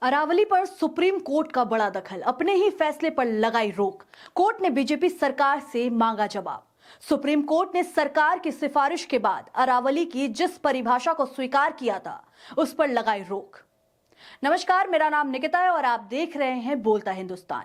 अरावली पर supreme court का बड़ा दखल, अपने ही फैसले पर लगाई रोक। कोर्ट ने बीजेपी सरकार से मांगा जवाब। सुप्रीम कोर्ट ने सरकार की सिफारिश के बाद अरावली की जिस परिभाषा को स्वीकार किया था उस पर लगाई रोक। नमस्कार, मेरा नाम निकिता है और आप देख रहे हैं बोलता हिंदुस्तान।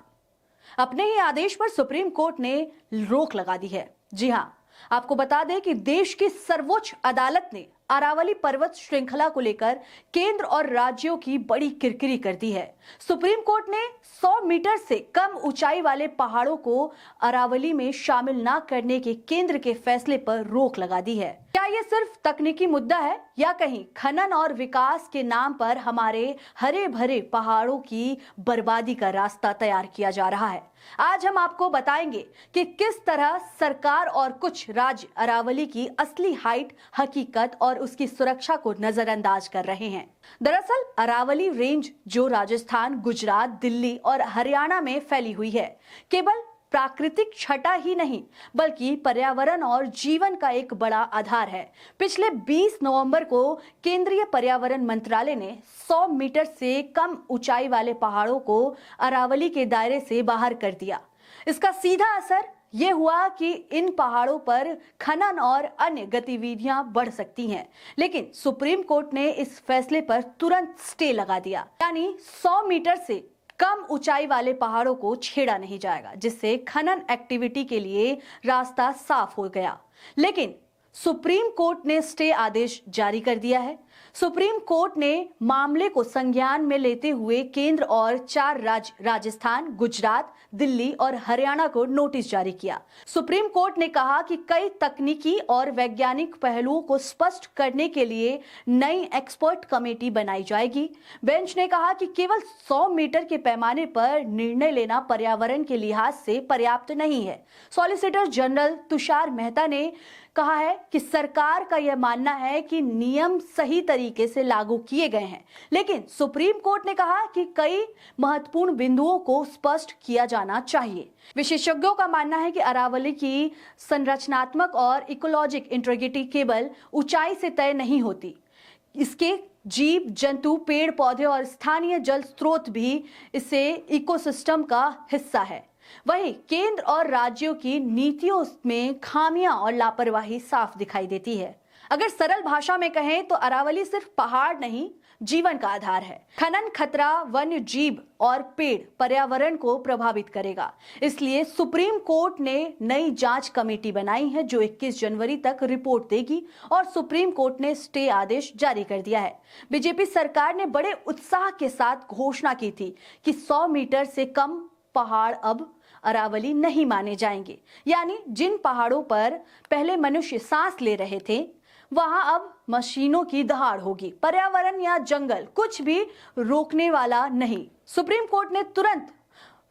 अपने ही आदेश पर सुप्रीम कोर्ट ने रोक लगा दी है। जी हां, आपको बता दें कि देश की सर्वोच्च अदालत ने अरावली पर्वत श्रृंखला को लेकर केंद्र और राज्यों की बड़ी किरकिरी कर दी है। सुप्रीम कोर्ट ने 100 मीटर से कम ऊंचाई वाले पहाड़ों को अरावली में शामिल न करने के केंद्र के फैसले पर रोक लगा दी है। क्या ये सिर्फ तकनीकी मुद्दा है या कहीं खनन और विकास के नाम पर हमारे हरे भरे पहाड़ों की बर्बादी का रास्ता तैयार किया जा रहा है? आज हम आपको बताएंगे कि किस तरह सरकार और कुछ राज्य अरावली की असली हाइट, हकीकत और उसकी सुरक्षा को नजरअंदाज कर रहे हैं। दरअसल अरावली रेंज जो राजस्थान, गुजरात, दिल्ली और हरियाणा में फैली हुई है, केवल प्राकृतिक छटा ही नहीं बल्कि पर्यावरण और जीवन का एक बड़ा आधार है। पिछले 20 नवंबर को केंद्रीय पर्यावरण मंत्रालय ने 100 मीटर से कम ऊंचाई वाले पहाड़ों को अरावली के दायरे से बाहर कर दिया। इसका सीधा असर ये हुआ कि इन पहाड़ों पर खनन और अन्य गतिविधियां बढ़ सकती हैं, लेकिन सुप्रीम कोर्ट ने इस फैसले पर तुरंत स्टे लगा दिया। यानी 100 मीटर से कम ऊंचाई वाले पहाड़ों को छेड़ा नहीं जाएगा, जिससे खनन एक्टिविटी के लिए रास्ता साफ हो गया। लेकिन सुप्रीम कोर्ट ने स्टे आदेश जारी कर दिया है। सुप्रीम कोर्ट ने मामले को संज्ञान में लेते हुए केंद्र और 4 राज्य राजस्थान, गुजरात, दिल्ली और हरियाणा को नोटिस जारी किया। सुप्रीम कोर्ट ने कहा कि कई तकनीकी और वैज्ञानिक पहलुओं को स्पष्ट करने के लिए नई एक्सपर्ट कमेटी बनाई जाएगी। बेंच ने कहा कि केवल 100 मीटर के पैमाने पर निर्णय लेना पर्यावरण के लिहाज से पर्याप्त नहीं है। सॉलिसिटर जनरल तुषार मेहता ने कहा है कि सरकार का यह मानना है कि नियम सही तरीके से लागू किए गए हैं, लेकिन सुप्रीम कोर्ट ने कहा कि कई महत्वपूर्ण बिंदुओं को स्पष्ट किया जाना चाहिए। विशेषज्ञों का मानना है कि अरावली की संरचनात्मक और इकोलॉजिक इंटीग्रिटी केवल ऊंचाई से तय नहीं होती, इसके जीव जंतु, पेड़ पौधे और स्थानीय जल स्रोत भी इससे इकोसिस्टम का हिस्सा है। वहीं केंद्र और राज्यों की नीतियों में खामियां और लापरवाही साफ दिखाई देती है। अगर सरल भाषा में कहें तो अरावली सिर्फ पहाड़ नहीं, जीवन का आधार है। खनन खतरा वन्य जीव और पेड़ पर्यावरण को प्रभावित करेगा। इसलिए सुप्रीम कोर्ट ने नई जांच कमेटी बनाई है जो 21 जनवरी तक रिपोर्ट देगी और सुप्रीम कोर्ट ने स्टे आदेश जारी कर दिया है। बीजेपी सरकार ने बड़े उत्साह के साथ घोषणा की थी कि 100 मीटर से कम पहाड़ अब अरावली नहीं माने जाएंगे। यानी जिन पहाड़ों पर पहले मनुष्य सांस ले रहे थे वहां अब मशीनों की दहाड़ होगी। पर्यावरण या जंगल कुछ भी रोकने वाला नहीं। सुप्रीम कोर्ट ने तुरंत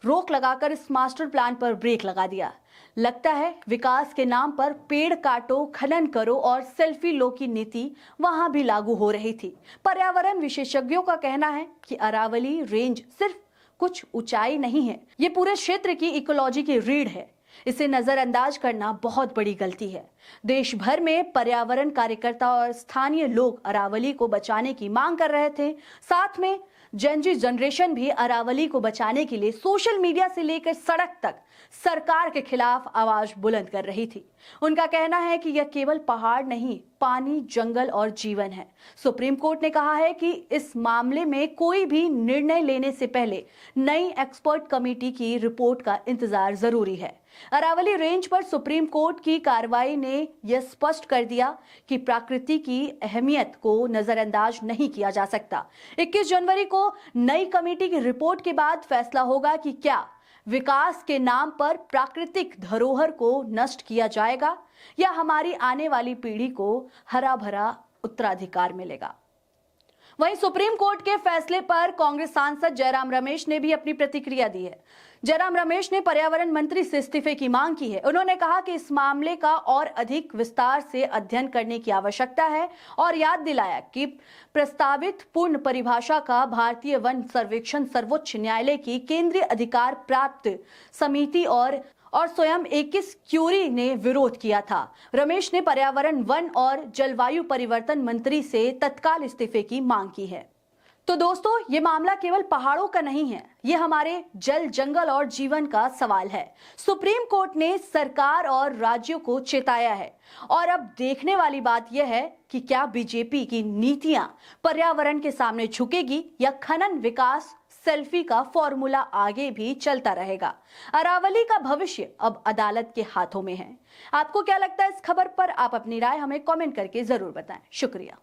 रोक लगाकर इस मास्टर प्लान पर ब्रेक लगा दिया। लगता है विकास के नाम पर पेड़ काटो, खनन करो और सेल्फी लो की नीति वहां भी लागू हो रही थी। पर्यावरण विशेषज्ञों का कहना है कि अरावली रेंज सिर्फ कुछ ऊंचाई नहीं है, ये पूरे क्षेत्र की इकोलॉजी की रीढ़ है। इसे नजरअंदाज करना बहुत बड़ी गलती है। देश भर में पर्यावरण कार्यकर्ता और स्थानीय लोग अरावली को बचाने की मांग कर रहे थे। साथ में जेनजी जनरेशन भी अरावली को बचाने के लिए सोशल मीडिया से लेकर सड़क तक सरकार के खिलाफ आवाज बुलंद कर रही थी। उनका कहना है कि यह केवल पहाड़ नहीं, पानी, जंगल और जीवन है। सुप्रीम कोर्ट ने कहा है कि इस मामले में कोई भी निर्णय लेने से पहले नई एक्सपर्ट कमेटी की रिपोर्ट का इंतजार जरूरी है। अरावली रेंज पर सुप्रीम कोर्ट की कार्रवाई ने यह स्पष्ट कर दिया कि प्रकृति की अहमियत को नजरअंदाज नहीं किया जा सकता। 21 जनवरी को नई कमेटी की रिपोर्ट के बाद फैसला होगा कि क्या विकास के नाम पर प्राकृतिक धरोहर को नष्ट किया जाएगा या हमारी आने वाली पीढ़ी को हरा भरा उत्तराधिकार मिलेगा। वहीं सुप्रीम कोर्ट के फैसले पर कांग्रेस सांसद जयराम रमेश ने भी अपनी प्रतिक्रिया दी है। जयराम रमेश ने पर्यावरण मंत्री से इस्तीफे की मांग की है। उन्होंने कहा कि इस मामले का और अधिक विस्तार से अध्ययन करने की आवश्यकता है और याद दिलाया कि प्रस्तावित पूर्ण परिभाषा का भारतीय वन सर्वेक्षण सर्वोच्च न्यायालय की केंद्रीय अधिकार प्राप्त समिति और स्वयं एकिस क्यूरी ने विरोध किया था। रमेश ने पर्यावरण, वन और जलवायु परिवर्तन मंत्री से तत्काल इस्तीफे की मांग की है। तो दोस्तों, ये मामला केवल पहाड़ों का नहीं है, ये हमारे जल, जंगल और जीवन का सवाल है। सुप्रीम कोर्ट ने सरकार और राज्यों को चेताया है और अब देखने वाली बात यह है कि क्या बीजेपी की नीतियां पर्यावरण के सामने झुकेगी या खनन विकास सेल्फी का फॉर्मूला आगे भी चलता रहेगा। अरावली का भविष्य अब अदालत के हाथों में है। आपको क्या लगता है इस खबर पर? आप अपनी राय हमें कमेंट करके जरूर बताएं। शुक्रिया।